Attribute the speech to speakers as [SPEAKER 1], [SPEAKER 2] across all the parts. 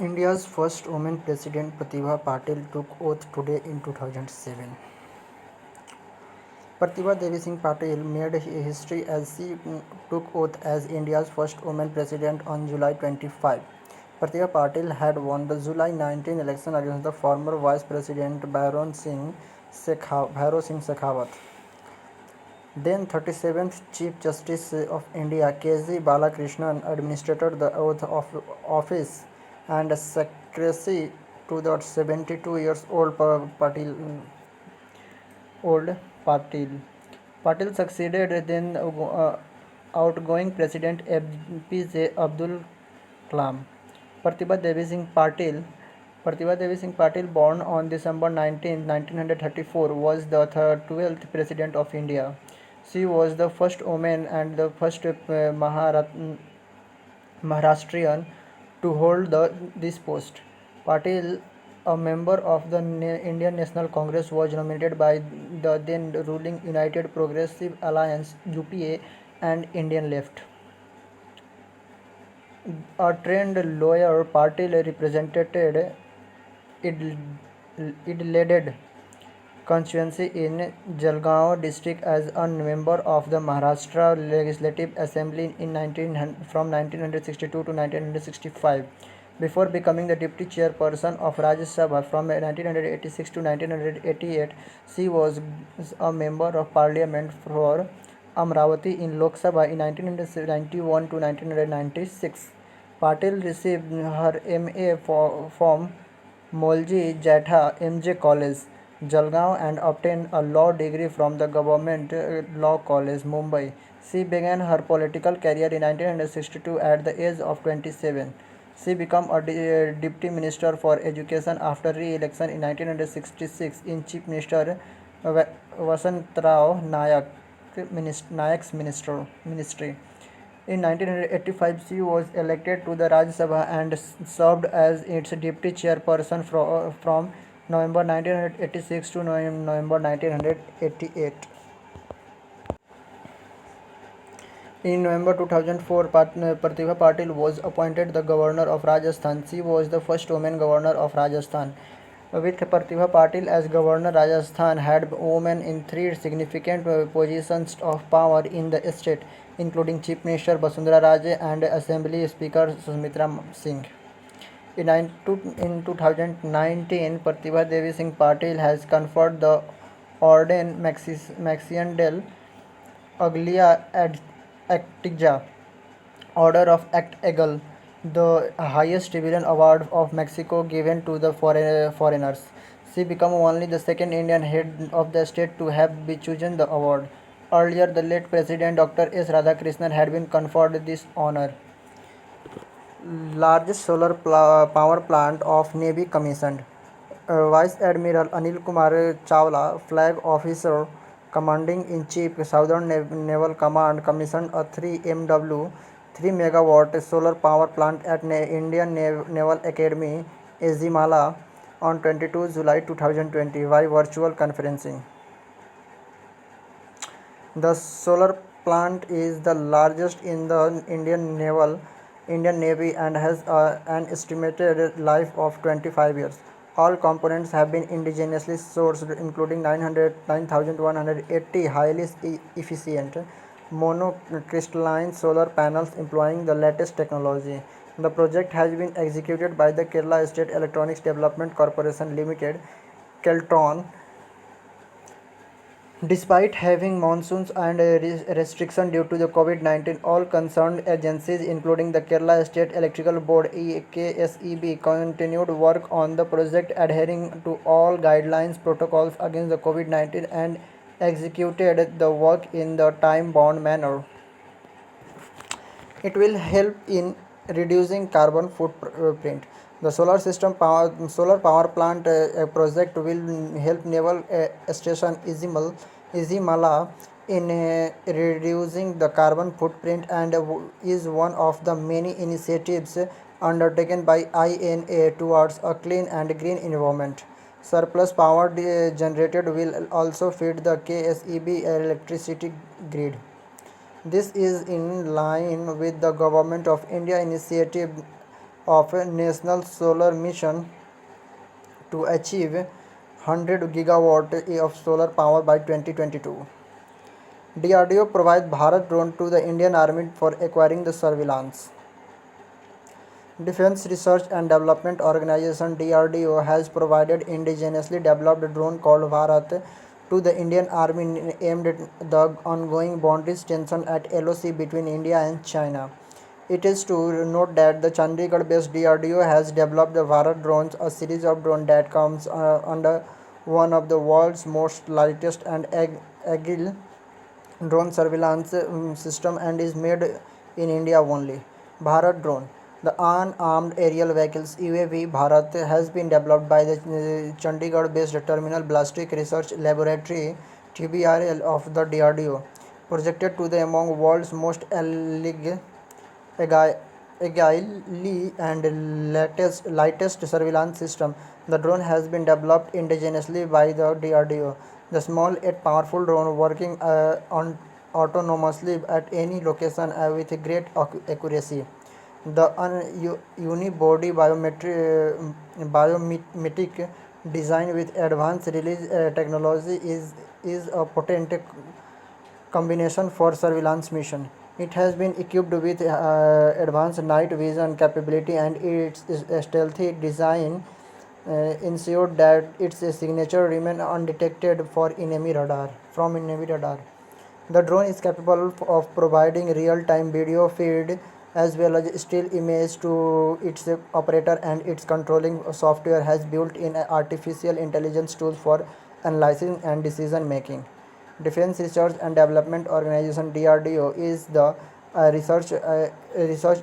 [SPEAKER 1] India's first woman president Pratibha Patil took oath today in 2007. Pratibha Devi Singh Patil made history as she took oath as India's first woman president on July 25. Pratibha Patil had won the July 19 election against the former Vice President Bhairo Singh Shekhawat. Then 37th Chief Justice of India K.G. Balakrishnan administered the oath of office and secrecy to the 72 years old old Patil. Patil succeeded then outgoing President APJ Abdul Kalam. Pratibha Devi Singh Patil Pratibha Devi Singh Patil, born on December 19, 1934, was the 12th President of India. She was the first woman and the first Maharashtrian to hold this post. Patil, a member of the Indian National Congress, was nominated by the then ruling United Progressive Alliance (UPA) and Indian Left. A trained lawyer, Patil represented Idled constituency in Jalgaon district as a member of the Maharashtra Legislative Assembly from 1962 to 1965. Before becoming the deputy chairperson of Rajya Sabha from 1986 to 1988, she was a member of parliament for Amravati in Lok Sabha in 1991 to 1996. Patil received her MA from Molji Jatha MJ College, Jalgaon, and obtained a law degree from the Government Law College, Mumbai. She began her political career in 1962 at the age of 27. She became a Deputy Minister for Education after re-election in 1966 in Chief Minister Vasantrao Nayak's ministry. In 1985, she was elected to the Rajya Sabha and served as its deputy chairperson from November 1986 to November 1988. In November 2004, Pratibha Patil was appointed the governor of Rajasthan. She was the first woman governor of Rajasthan. With Pratibha Patil as governor, Rajasthan had women in three significant positions of power in the state, including Chief Minister Vasundhara Raje and Assembly Speaker Sumitra Singh. In 2019, Pratibha Devi Singh Patil has conferred the Orden Maxian del Aglia Actija, Order of Act Eagle, the highest civilian award of Mexico given to the foreigners. She became only the second Indian head of the state to have been chosen the award. Earlier, the late President Dr. S. Radhakrishnan had been conferred this honor. Largest solar power plant of Navy commissioned. Vice Admiral Anil Kumar Chawla, Flag Officer, Commanding in Chief, Southern Naval Command, commissioned a 3 MW 3 megawatt solar power plant at Indian Naval Academy, Ezimala, on 22 July 2020 by virtual conferencing. The solar plant is the largest in the Indian Navy and has an estimated life of 25 years. All components have been indigenously sourced, including 9,180 highly efficient monocrystalline solar panels employing the latest technology. The project has been executed by the Kerala State Electronics Development Corporation Limited, Keltron. Despite having monsoons and restrictions due to the COVID-19, all concerned agencies, including the Kerala State Electrical Board (KSEB), continued work on the project, adhering to all guidelines protocols against the COVID-19 and executed the work in the time-bound manner. It will help in reducing carbon footprint. The solar power plant project will help Naval Station Izimala in reducing the carbon footprint and is one of the many initiatives undertaken by INA towards a clean and green environment. Surplus power generated will also feed the KSEB electricity grid. This is in line with the Government of India initiative of a national solar mission to achieve 100 gigawatt of solar power by 2022. DRDO provides Bharat drone to the Indian Army for acquiring the surveillance. Defense Research and Development Organization DRDO has provided indigenously developed drone called Bharat to the Indian Army aimed at the ongoing boundaries tension at LOC between India and China. It is to note that the Chandigarh-based DRDO has developed the Bharat drones, a series of drones that comes under one of the world's most lightest and agile drone surveillance system and is made in India only. Bharat drone. The unarmed aerial vehicles UAV Bharat has been developed by the Chandigarh-based Terminal Ballistic Research Laboratory TBRL of the DRDO, projected to the among world's most agile and lightest surveillance system. The drone has been developed indigenously by the DRDO. The small yet powerful drone working autonomously at any location with great accuracy. The unibody biomimetic design with advanced release technology is a potent combination for surveillance mission. It has been equipped with advanced night vision capability and its stealthy design ensured that its signature remain undetected from enemy radar. The drone is capable of providing real-time video feed as well as still image to its operator, and its controlling software has built-in artificial intelligence tools for analyzing and decision making. Defense Research and Development Organization DRDO is the research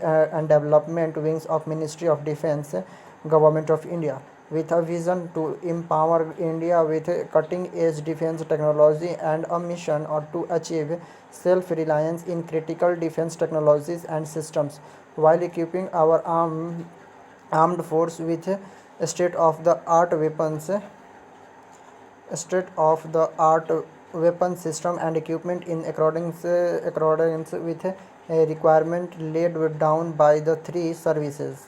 [SPEAKER 1] and development wings of Ministry of Defense, Government of India, with a vision to empower India with cutting-edge defense technology and a mission or to achieve self-reliance in critical defense technologies and systems, while equipping our armed force with state-of-the-art weapon system and equipment in accordance with a requirement laid down by the three services.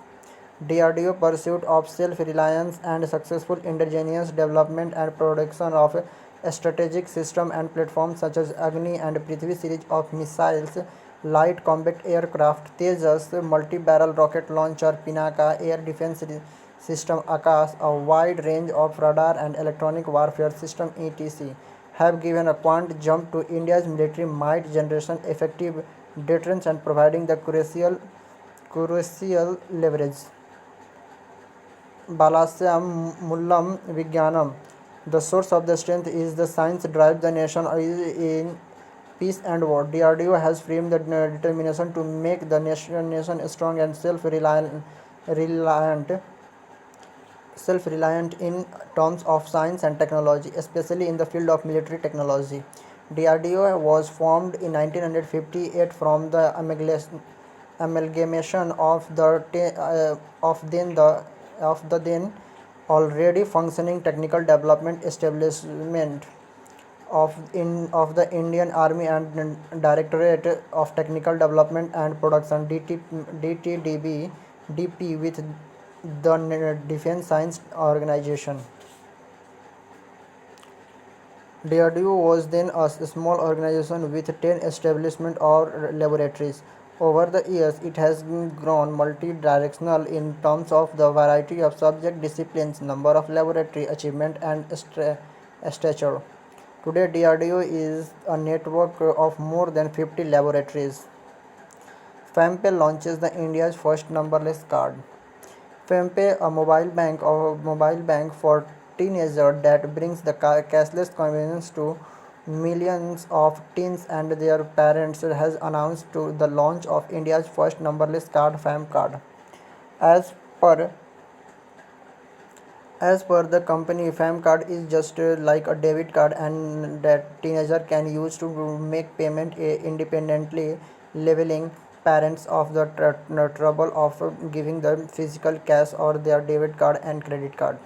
[SPEAKER 1] DRDO pursuit of self-reliance and successful indigenous development and production of strategic systems and platforms such as Agni and Prithvi series of missiles, light combat aircraft Tejas, multi-barrel rocket launcher Pinaka, air defense system Akash, a wide range of radar and electronic warfare system etc. have given a quant jump to India's military might, generation effective deterrence and providing the crucial leverage. Balasyam Mullam Vigyanam. The source of the strength is the science drives the nation in peace and war. DRDO has framed the determination to make the nation strong and reliant self-reliant in terms of science and technology, especially in the field of military technology. DRDO was formed in 1958 from the amalgamation of the then already functioning technical development establishment of the Indian Army and Directorate of Technical Development and Production DTDB DP with the Defense Science Organization. DRDO was then a small organization with 10 establishments or laboratories. Over the years, it has grown multi-directional in terms of the variety of subject disciplines, number of laboratory achievement, and stature. Today, DRDO is a network of more than 50 laboratories. FAMPay launches the India's first numberless card. FAMPay, a mobile bank for teenagers that brings the cashless convenience to millions of teens and their parents, has announced to the launch of India's first numberless card, FAM card. As per as per the company, FAM card is just like a debit card and that teenager can use to make payment independently, leveling parents of the trouble of giving them physical cash or their debit card and credit card.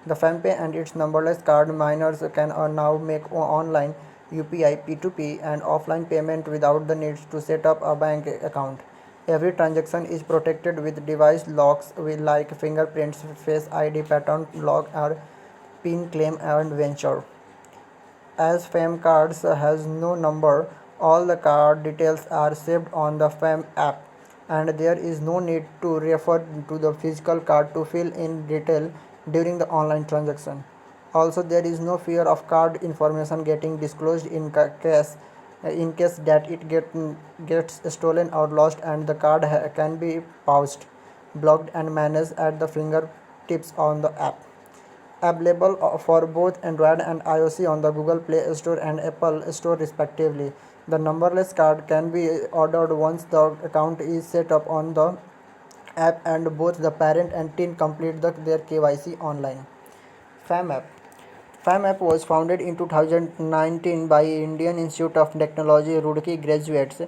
[SPEAKER 1] The FAMPay and its numberless card miners can now make online UPI, P2P and offline payment without the need to set up a bank account. Every transaction is protected with device locks like fingerprints, Face ID, pattern lock, or PIN claim and venture. As FAM cards has no number, all the card details are saved on the FAM app, and there is no need to refer to the physical card to fill in detail during the online transaction. Also, there is no fear of card information getting disclosed in case that gets stolen or lost, and the card can be paused, blocked, and managed at the fingertips on the app. Available for both Android and iOS on the Google Play Store and Apple Store respectively. The numberless card can be ordered once the account is set up on the app and both the parent and teen complete their KYC online. FAM app. FAM app was founded in 2019 by Indian Institute of Technology Roorkee graduates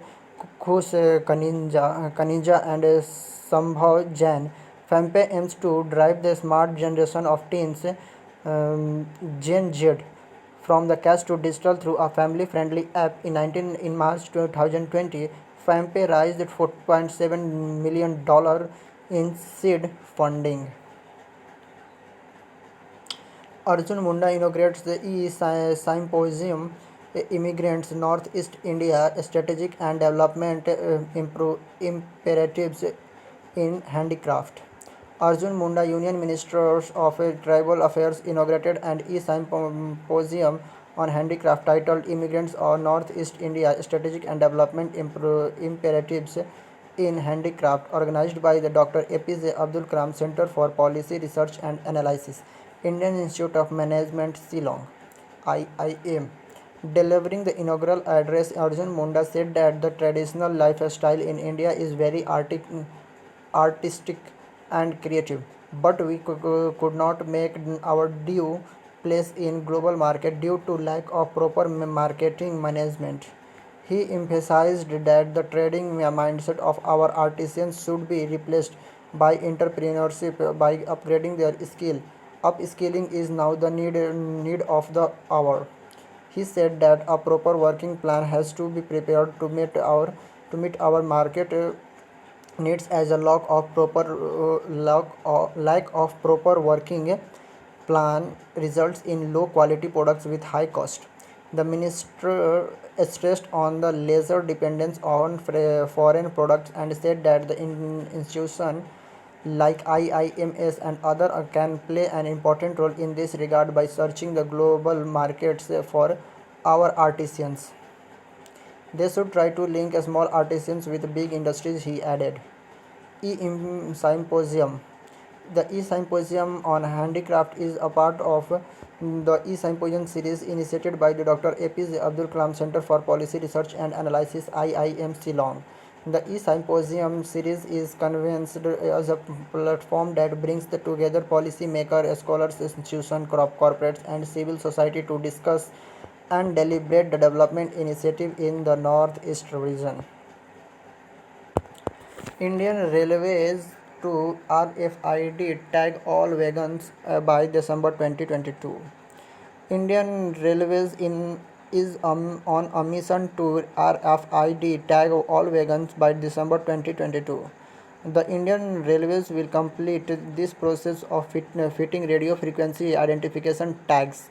[SPEAKER 1] Khush Kanija and Sambhav Jain. FAMPay aims to drive the smart generation of teens, Gen Z, from the cash to digital through a family-friendly app. In March 2020, FAMPay raised $4.7 million in seed funding. Arjun Munda inaugurates the E-Symposium, Immigrants Northeast India Strategic and Development Imperatives in Handicraft. Arjun Munda, Union Minister of Tribal Affairs, inaugurated an E-Symposium on handicraft titled Immigrants or Northeast India Strategic and Development Imperatives in Handicraft, organized by the Dr. APJ Abdul Kalam Center for Policy Research and Analysis, Indian Institute of Management, Shillong, IIM. Delivering the inaugural address, Arjun Munda said that the traditional lifestyle in India is very artistic and creative, but we could not make our due place in global market due to lack of proper marketing management. He emphasized that the trading mindset of our artisans should be replaced by entrepreneurship by upgrading their skill. Upskilling is now the need of the hour. He said that a proper working plan has to be prepared to meet our market needs as a lack of proper working plan results in low quality products with high cost. The minister stressed on the lesser dependence on foreign products and said that the institution like IIMS and other can play an important role in this regard by searching the global markets for our artisans. They should try to link small artisans with big industries, he added. E-Symposium. The E-Symposium on Handicraft is a part of the E-Symposium series initiated by the Dr. APJ Abdul Kalam Center for Policy Research and Analysis, IIM Shillong. The E-Symposium series is conceived as a platform that brings together policy makers, scholars, institutions, corporates, and civil society to discuss and deliberate the development initiative in the Northeast region. Indian Railways to RFID tag all wagons by December 2022. Indian Railways is on a mission to RFID tag all wagons by December 2022. The Indian Railways will complete this process of fitting radio frequency identification tags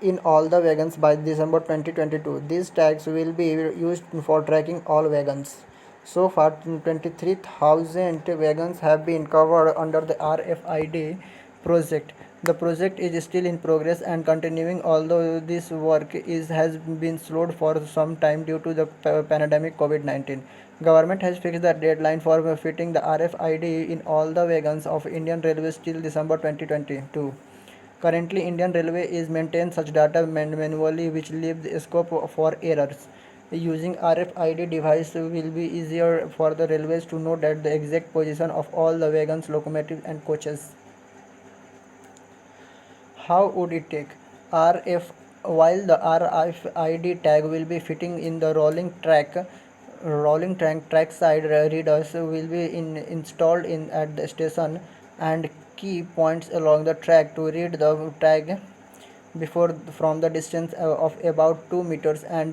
[SPEAKER 1] in all the wagons by December 2022. These tags will be used for tracking all wagons. So far, 23,000 wagons have been covered under the RFID project. The project is still in progress and continuing, although this work has been slowed for some time due to the pandemic COVID-19. Government has fixed the deadline for fitting the RFID in all the wagons of Indian Railways till December 2022. Currently, Indian Railway is maintains such data manually, which leaves scope for errors. Using RFID device will be easier for the railways to know that the exact position of all the wagons, locomotives, and coaches. How would it take? RF While the RFID tag will be fitting in the rolling track side readers will be installed in at the station and key points along the track to read the tag before from the distance of about 2 meters and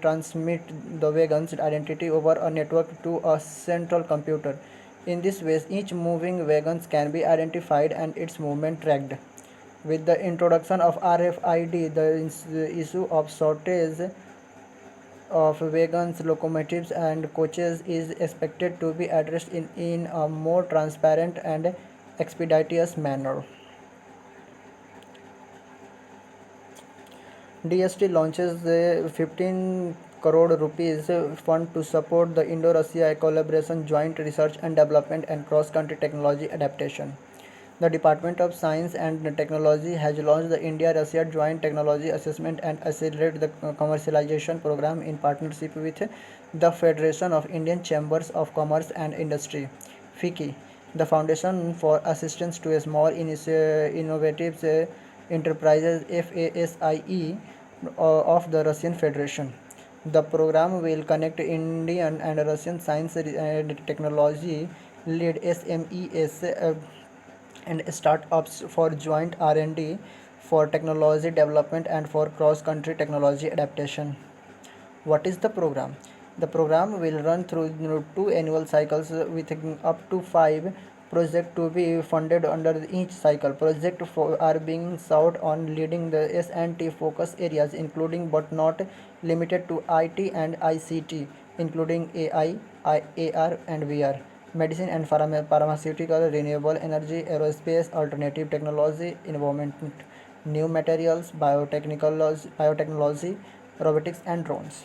[SPEAKER 1] transmit the wagon's identity over a network to a central computer. In this way, each moving wagon can be identified and its movement tracked. With the introduction of RFID, the issue of shortage of wagons, locomotives, and coaches is expected to be addressed in a more transparent and expeditious manner. DST launches the 15 crore rupees fund to support the Indo-Russia collaboration, joint research and development, and cross-country technology adaptation. The Department of Science and Technology has launched the India-Russia Joint Technology Assessment and Accelerate the Commercialization Program in partnership with the Federation of Indian Chambers of Commerce and Industry, FICCI, the Foundation for Assistance to Small Innovative Enterprises, FASIE, of the Russian Federation. The program will connect Indian and Russian science and technology lead SMEs and startups for joint R&D, for technology development, and for cross-country technology adaptation. What is the program? The program will run through two annual cycles with up to five projects to be funded under each cycle. Projects are being sought on leading the S&T focus areas, including but not limited to IT and ICT, including AI, AR, and VR, medicine and pharmaceutical, renewable energy, aerospace, alternative technology, environment, new materials, biotechnology, robotics, and drones.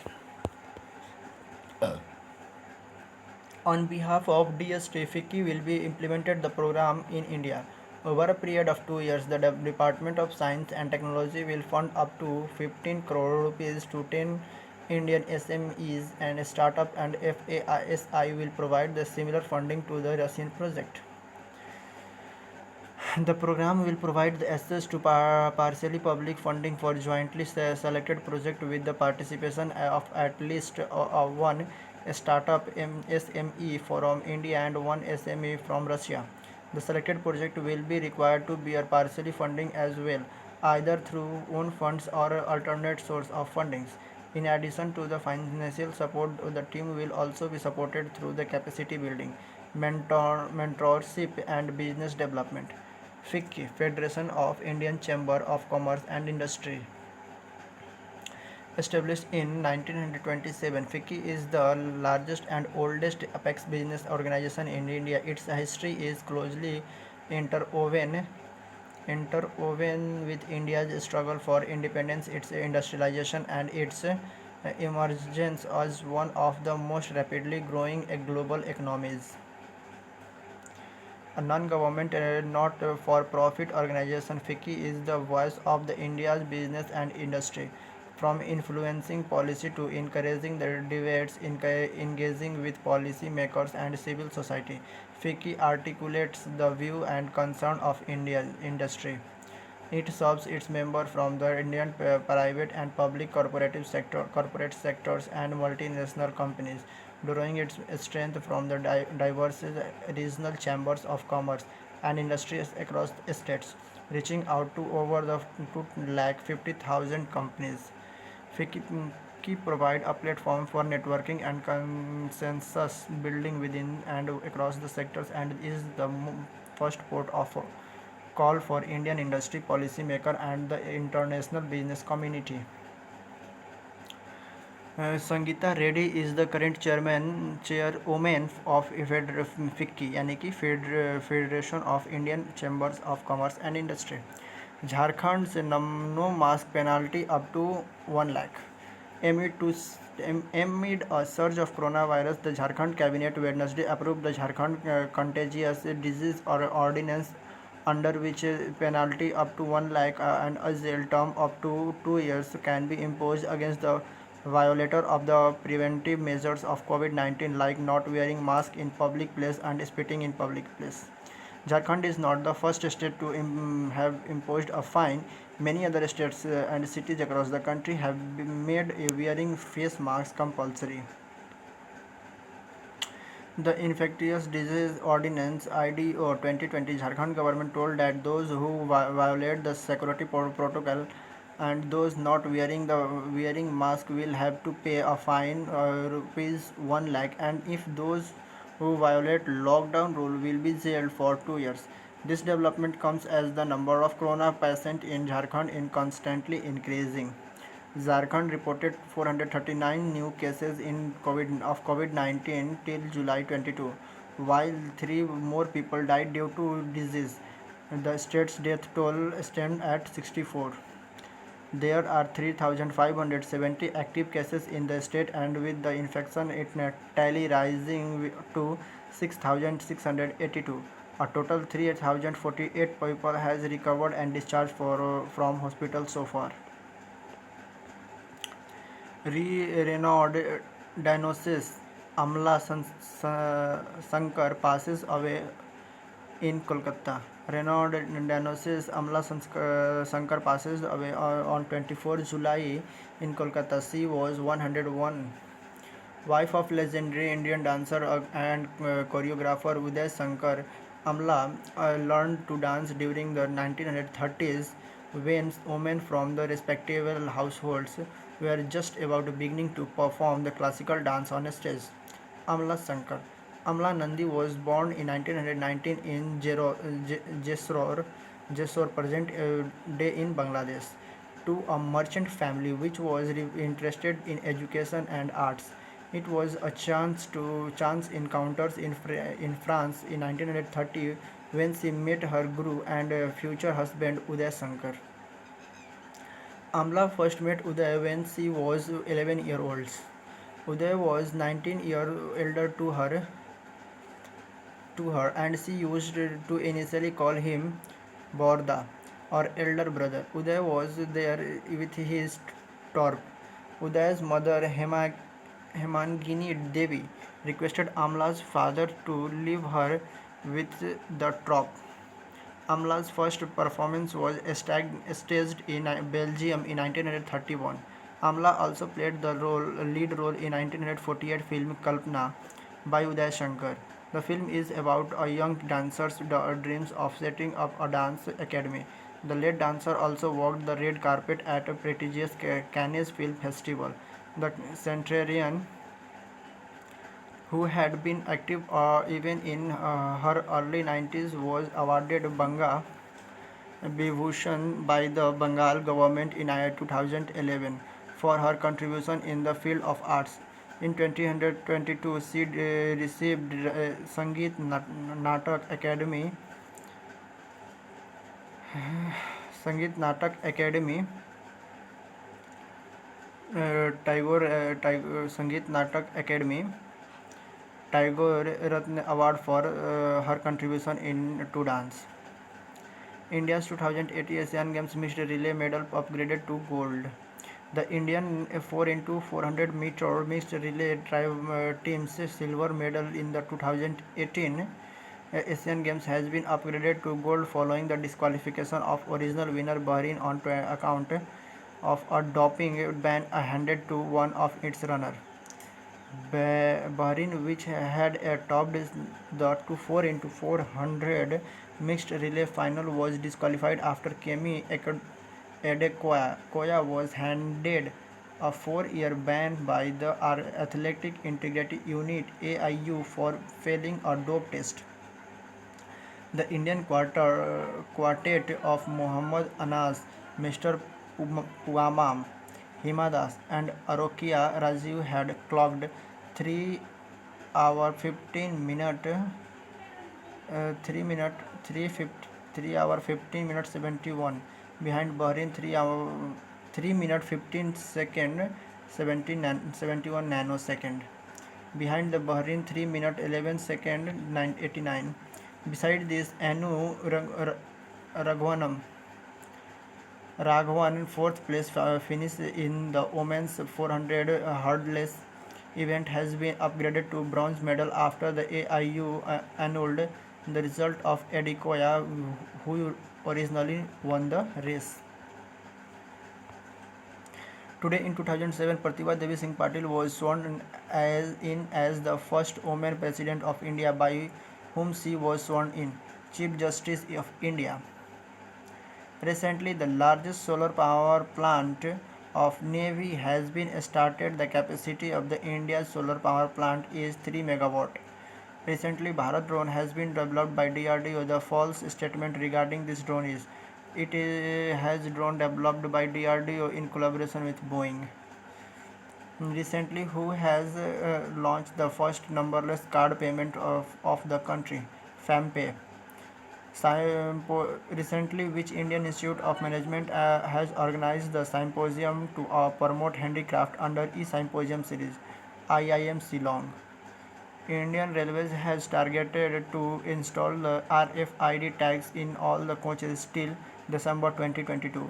[SPEAKER 1] On behalf of DST, FICCI will be implemented the program in India. Over a period of 2 years, the Department of Science and Technology will fund up to 15 crore rupees to 10 Indian SMEs and startup, and FAISI will provide the similar funding to the Russian project. The program will provide the access to partially public funding for jointly selected projects with the participation of at least one startup SME from India and one SME from Russia. The selected project will be required to bear partially funding as well, either through own funds or alternate source of fundings. In addition to the financial support, the team will also be supported through the capacity building, mentorship, and business development. FICCI, Federation of Indian Chamber of Commerce and Industry. Established in 1927, FICCI is the largest and oldest apex business organization in India. Its history is closely interwoven with India's struggle for independence, its industrialization, and its emergence as one of the most rapidly growing global economies. A non-government, not-for-profit organization, FICCI is the voice of the India's business and industry, from influencing policy to encouraging the debates, engaging with policy makers and civil society. FICCI articulates the view and concern of India's industry. It serves its members from the Indian private and public corporate sectors and multinational companies, drawing its strength from the diverse regional chambers of commerce and industries across states, reaching out to over the 250,000 companies. FICCI provide a platform for networking and consensus building within and across the sectors, and is the first port of call for Indian industry policymaker and the international business community. Sangeeta Reddy is the current chairwoman of FICCI, यानी कि Federation of Indian Chambers of Commerce and Industry. Jharkhand से no mask penalty up to 1 lakh. Amid a surge of coronavirus, the Jharkhand cabinet Wednesday approved the Jharkhand Contagious Disease Ordinance, under which penalty up to 1 lakh and a jail term up to 2 years can be imposed against the violator of the preventive measures of COVID-19, like not wearing mask in public place and spitting in public place. Jharkhand is not the first state to have imposed a fine. Many other states and cities across the country have made wearing face masks compulsory. The Infectious Disease Ordinance IDO 2020, Jharkhand government told that those who violate the security protocol and those not wearing mask will have to pay a fine rupees 1 lakh, and if those who violate lockdown rule will be jailed for 2 years. This development comes as the number of corona patients in Jharkhand is constantly increasing. Jharkhand reported 439 new cases of COVID-19 till July 22, while 3 more people died due to disease. The state's death toll stands at 64. There are 3,570 active cases in the state, and with the infection tally rising to 6,682. A total 3,048 people has recovered and discharged from hospital so far. Raynaud diagnosis Amla Sankar passes away in Kolkata. Raynaud diagnosis Amla Sankar passes away on 24 July in Kolkata. She was 101. Wife of legendary Indian dancer and choreographer Uday Shankar, Amla learned to dance during the 1930s when women from the respectable households were just about beginning to perform the classical dance on a stage. Amla Shankar. Amla Nandi was born in 1919 in Jessore, present day in Bangladesh, to a merchant family which was interested in education and arts. It was a chance encounters in France in 1930 when she met her guru and future husband Uday Shankar. Amla first met Uday when she was 11 years old. Uday was 19 years elder to her, and she used to initially call him Borda, or elder brother. Uday was there with his torp. Uday's mother Hemangini Devi requested Amla's father to leave her with the troupe. Amla's first performance was staged in Belgium in 1931. Amla also played the lead role in 1948 film Kalpana by Uday Shankar. The film is about a young dancer's dreams of setting up a dance academy. The late dancer also walked the red carpet at a prestigious Cannes Film Festival. The centenarian, who had been active even in her early 90s, was awarded Banga Vibhushan by the Bengal government in 2011 for her contribution in the field of arts. In 2022, she received Sangeet Natak Academy Sangeet Natak Academy Tagore Ratna Award for her contribution to dance. India's 2080 Asian Games mixed relay medal upgraded to gold. The Indian 4x400 meter mixed relay team's silver medal in the 2018 Asian Games has been upgraded to gold following the disqualification of original winner Bahrain on account of a doping ban handed to one of its runners. Bahrain, which had topped the 4x400 mixed relay final, was disqualified after Kemi Adekoya was handed a 4-year ban by the Athletic Integrity Unit (AIU) for failing a dope test. The Indian quartet of Mohammad Anas, Mr. Puama, Hima Das, and Arokia Rajiv had clocked 3 hour 15 minute 3 minute 3 hour 15 minutes 71 behind Bahrain 3 minute 15 second 71 nanosecond behind the Bahrain 3 minute 11 second 989. Beside this, Anu Raghavan fourth place finish in the women's 400 hurdles event has been upgraded to bronze medal after the AIU annulled the result of Adekoya, who originally won the race. Today in 2007, Pratibha Devi Singh Patil was sworn in as the first woman president of India, by whom she was sworn in Chief Justice of India. Recently, the largest solar power plant of Navy has been started. The capacity of the India's solar power plant is 3 megawatt. Recently, Bharat drone has been developed by DRDO. The false statement regarding this drone is has drone developed by DRDO in collaboration with Boeing. Recently, who has launched the first numberless card payment of the country? FamPay. Recently, which Indian Institute of Management has organized the symposium to promote handicraft under e-symposium series? IIM Shillong. Indian Railways has targeted to install the RFID tags in all the coaches till December 2022.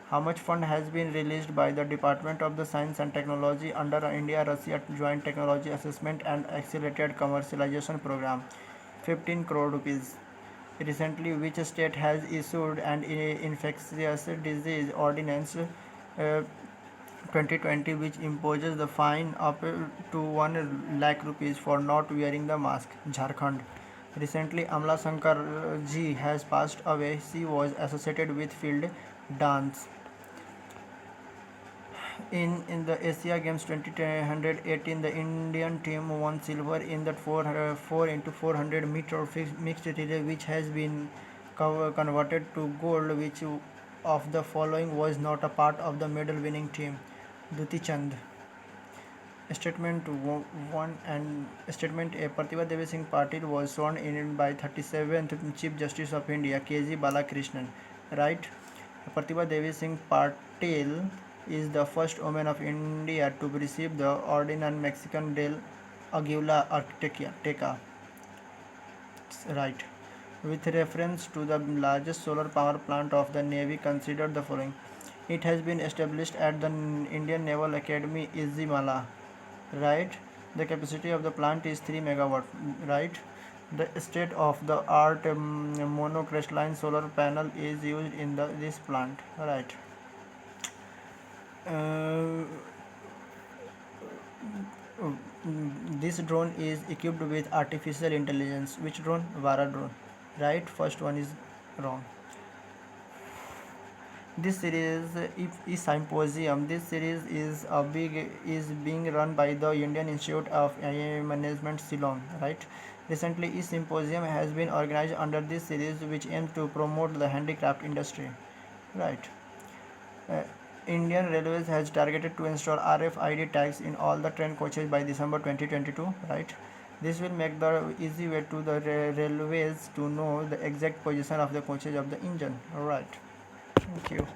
[SPEAKER 1] How much fund has been released by the Department of the Science and Technology under India-Russia Joint Technology Assessment and Accelerated Commercialization Program? 15 crore rupees. Recently, which state has issued an infectious disease ordinance 2020 which imposes the fine up to 1 lakh rupees for not wearing the mask? Jharkhand. Recently, Amla Shankar ji has passed away. She was associated with field dance. In the Asia Games 2018, the Indian team won silver in the 4 into 400 meter mixed relay, which has been converted to gold. Which of the following was not a part of the medal winning team? Duti Chand. Statement 1 and Statement A. Pratibha Devi Singh Patil was sworn in by 37th Chief Justice of India, K.G. Balakrishnan. Right? Pratibha Devi Singh Patil is the first woman of India to receive the Ordinary Mexican del Aguila Arteca. Right. With reference to the largest solar power plant of the Navy, consider the following. It has been established at the Indian Naval Academy, Izimala. Right. The capacity of the plant is 3 megawatt. Right. The state of the art monocrystalline solar panel is used in this plant. Right. Uh, this drone is equipped with artificial intelligence. Which drone? Vara drone. Right. First one is wrong. This series is symposium. This series is being run by the Indian Institute of Management, Shillong. Right. Recently, a symposium has been organized under this series, which aims to promote the handicraft industry. Right. Uh, Indian Railways has targeted to install RFID tags in all the train coaches by December 2022. Right. This will make the easy way to the railways to know the exact position of the coaches of the engine. All right. Thank you.